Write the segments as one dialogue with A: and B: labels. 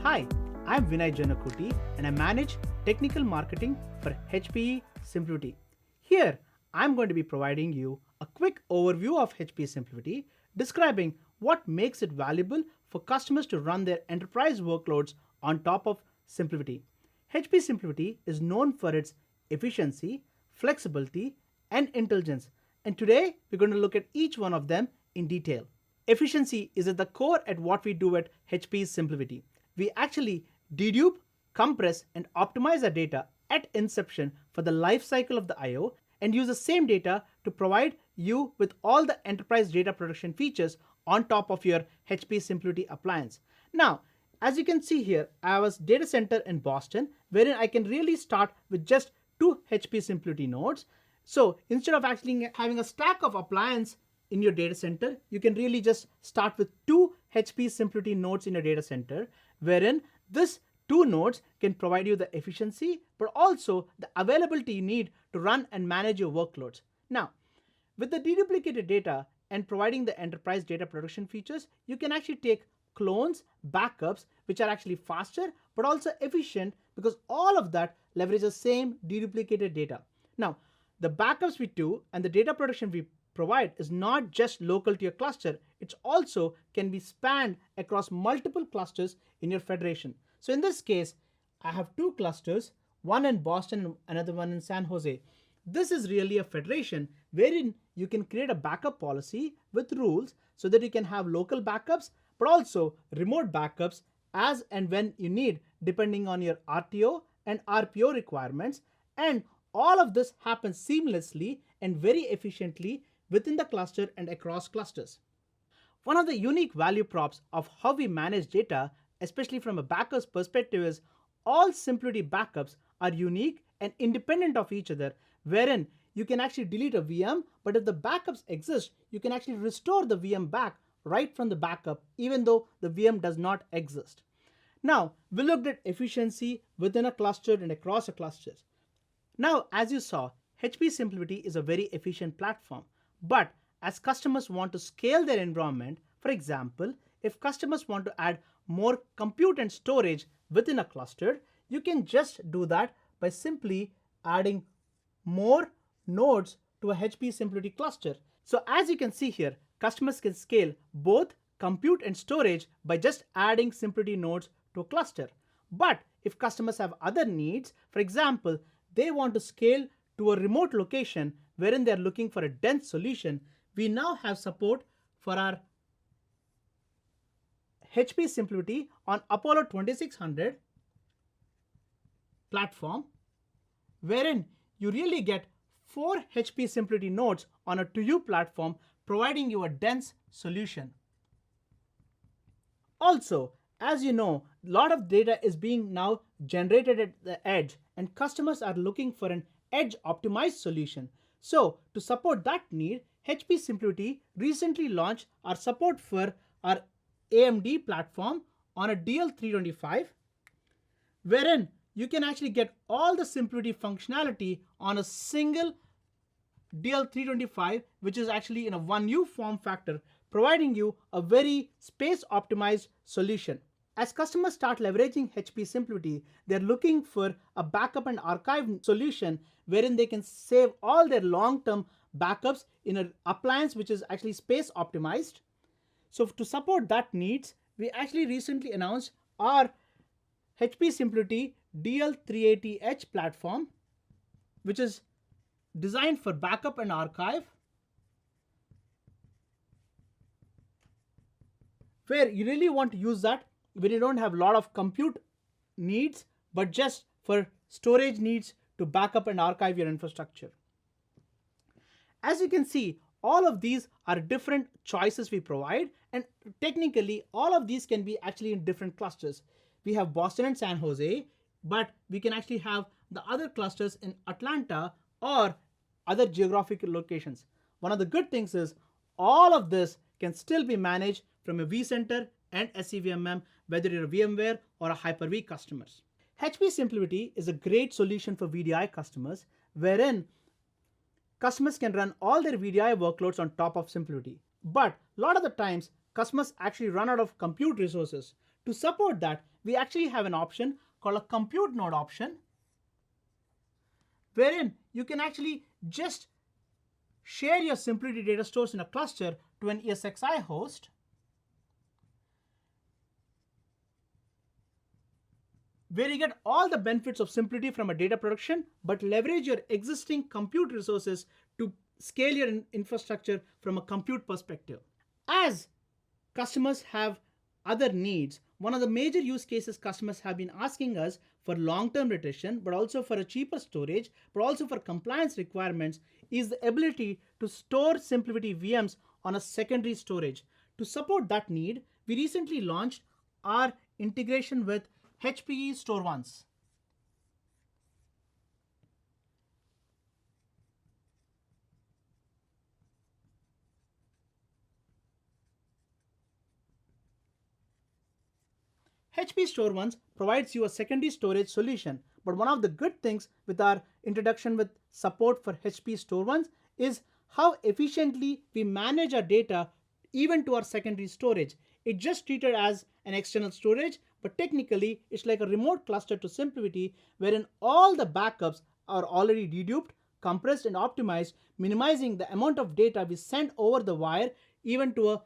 A: Hi, I'm Vinay Janakuti and I manage technical marketing for HPE SimpliVity. Here, I'm going to be providing you a quick overview of HPE SimpliVity, describing what makes it valuable for customers to run their enterprise workloads on top of SimpliVity. HPE SimpliVity is known for its efficiency, flexibility, and intelligence. And today, we're going to look at each one of them in detail. Efficiency is at the core at what we do at HPE SimpliVity. We actually dedupe, compress, and optimize our data at inception for the life cycle of the I/O and use the same data to provide you with all the enterprise data protection features on top of your HPE SimpliVity appliance. Now, as you can see here, I have a data center in Boston wherein I can really start with just two HPE SimpliVity nodes. So instead of actually having a stack of appliances in your data center, you can really just start with two HPE SimpliVity nodes in your data center, wherein this two nodes can provide you the efficiency, but also the availability you need to run and manage your workloads. Now, with the deduplicated data and providing the enterprise data protection features, you can actually take clones, backups, which are actually faster, but also efficient because all of that leverages the same deduplicated data. Now, the backups we do and the data protection we provide is not just local to your cluster, it also can be spanned across multiple clusters in your federation. So in this case, I have two clusters, one in Boston and another one in San Jose. This is really a federation wherein you can create a backup policy with rules so that you can have local backups, but also remote backups as and when you need, depending on your RTO and RPO requirements. And all of this happens seamlessly and very efficiently within the cluster and across clusters. One of the unique value props of how we manage data, especially from a backups perspective, is all SimpliVity backups are unique and independent of each other, wherein you can actually delete a VM, but if the backups exist, you can actually restore the VM back right from the backup, even though the VM does not exist. Now, we looked at efficiency within a cluster and across a clusters. Now, as you saw, HPE SimpliVity is a very efficient platform. But as customers want to scale their environment, for example, if customers want to add more compute and storage within a cluster, you can just do that by simply adding more nodes to a HPE SimpliVity cluster. So as you can see here, customers can scale both compute and storage by just adding SimpliVity nodes to a cluster. But if customers have other needs, for example, they want to scale to a remote location wherein they're looking for a dense solution, we now have support for our HPE SimpliVity on Apollo 2600 platform, wherein you really get 4 HPE SimpliVity nodes on a 2U platform, providing you a dense solution. Also, as you know, a lot of data is being now generated at the edge, and customers are looking for an edge optimized solution. So to support that need, HPE SimpliVity recently launched our support for our AMD platform on a DL325, wherein you can actually get all the SimpliVity functionality on a single DL325, which is actually in a 1U form factor, providing you a very space optimized solution. As customers start leveraging HPE SimpliVity, they're looking for a backup and archive solution wherein they can save all their long-term backups in an appliance which is actually space optimized. So to support that needs, we actually recently announced our HPE SimpliVity DL380H platform, which is designed for backup and archive, where you really want to use that when you don't have a lot of compute needs, but just for storage needs to back up and archive your infrastructure. As you can see, all of these are different choices we provide, and technically all of these can be actually in different clusters. We have Boston and San Jose, but we can actually have the other clusters in Atlanta or other geographic locations. One of the good things is all of this can still be managed from a vCenter and SCVMM, whether you're a VMware or a Hyper-V customers. HPE SimpliVity is a great solution for VDI customers, wherein customers can run all their VDI workloads on top of SimpliVity. But a lot of the times, customers actually run out of compute resources To support that, we actually have an option called a compute node option, wherein you can actually just share your SimpliVity data stores in a cluster to an ESXi host, where you get all the benefits of SimpliVity from a data production, but leverage your existing compute resources to scale your infrastructure from a compute perspective. As customers have other needs, one of the major use cases customers have been asking us for long-term retention, but also for a cheaper storage, but also for compliance requirements, is the ability to store SimpliVity VMs on a secondary storage. To support that need, we recently launched our integration with HPE StoreOnce. HPE StoreOnce provides you a secondary storage solution, but one of the good things with our introduction with support for HPE StoreOnce is how efficiently we manage our data even to our secondary storage. It's just treated as an external storage, but technically it's like a remote cluster to SimpliVity, wherein all the backups are already deduped, compressed, and optimized, minimizing the amount of data we send over the wire even to a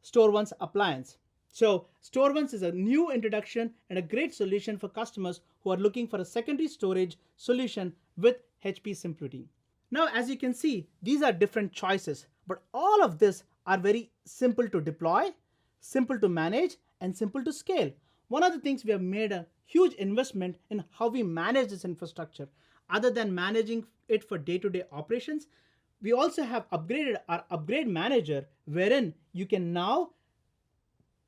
A: StoreOnce appliance. So StoreOnce is a new introduction and a great solution for customers who are looking for a secondary storage solution with HPE SimpliVity. Now, as you can see, these are different choices, but all of this are very simple to deploy, simple to manage, and simple to scale. One of the things, we have made a huge investment in how we manage this infrastructure. Other than managing it for day-to-day operations, we also have upgraded our upgrade manager, wherein you can now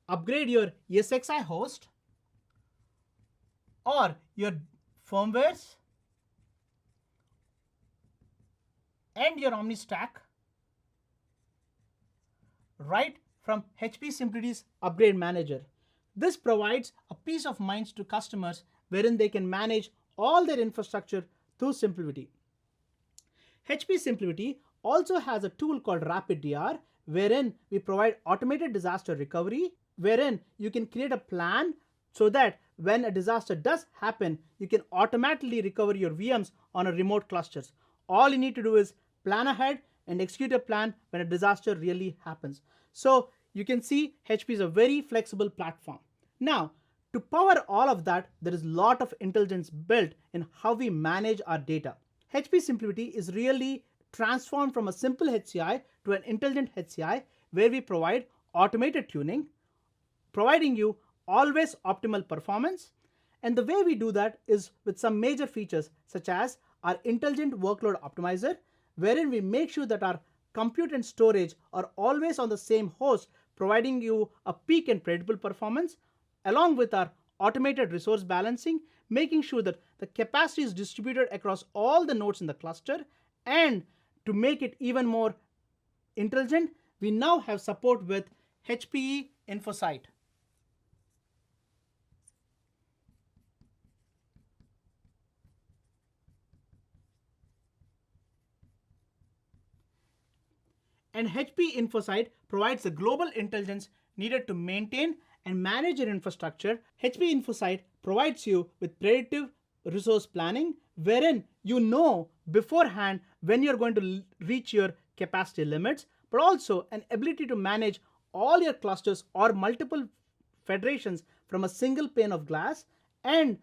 A: upgrade your ESXi host or your firmwares and your OmniStack right from HPE SimpliVity's upgrade manager. This provides a peace of mind to customers wherein they can manage all their infrastructure through SimpliVity. HPE SimpliVity also has a tool called RapidDR, wherein we provide automated disaster recovery, wherein you can create a plan so that when a disaster does happen, you can automatically recover your VMs on a remote clusters. All you need to do is plan ahead and execute a plan when a disaster really happens. So you can see HPE is a very flexible platform. Now, to power all of that, there is a lot of intelligence built in how we manage our data. HPE SimpliVity is really transformed from a simple HCI to an intelligent HCI, where we provide automated tuning, providing you always optimal performance. And the way we do that is with some major features such as our intelligent workload optimizer, wherein we make sure that our compute and storage are always on the same host, providing you a peak and predictable performance, along with our automated resource balancing, making sure that the capacity is distributed across all the nodes in the cluster. And to make it even more intelligent, we now have support with HPE InfoSight. And HPE InfoSight provides the global intelligence needed to maintain and manage your infrastructure. HPE InfoSight provides you with predictive resource planning, wherein you know beforehand when you're going to reach your capacity limits, but also an ability to manage all your clusters or multiple federations from a single pane of glass, and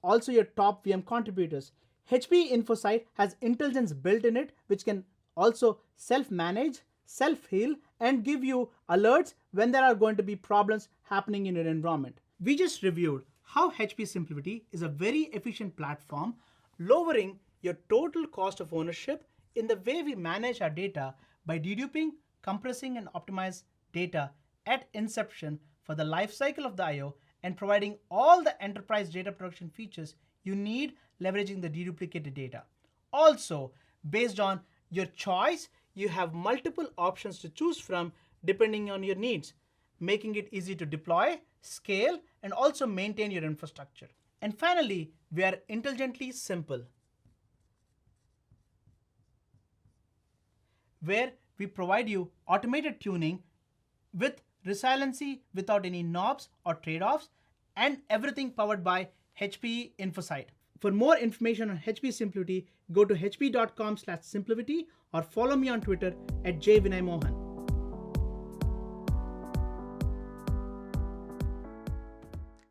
A: also your top VM contributors. HPE InfoSight has intelligence built in it, which can also self-manage, self-heal, and give you alerts when there are going to be problems happening in your environment. We just reviewed how HPE SimpliVity is a very efficient platform, lowering your total cost of ownership in the way we manage our data by deduping, compressing, and optimize data at inception for the lifecycle of the I/O, and providing all the enterprise data production features you need, leveraging the deduplicated data. Also, based on your choice, you have multiple options to choose from depending on your needs, making it easy to deploy, scale, and also maintain your infrastructure. And finally, we are intelligently simple, where we provide you automated tuning with resiliency without any knobs or trade-offs, and everything powered by HPE InfoSight. For more information on HPE SimpliVity, go to hpe.com/simplivity or follow me on Twitter @jvinaymohan.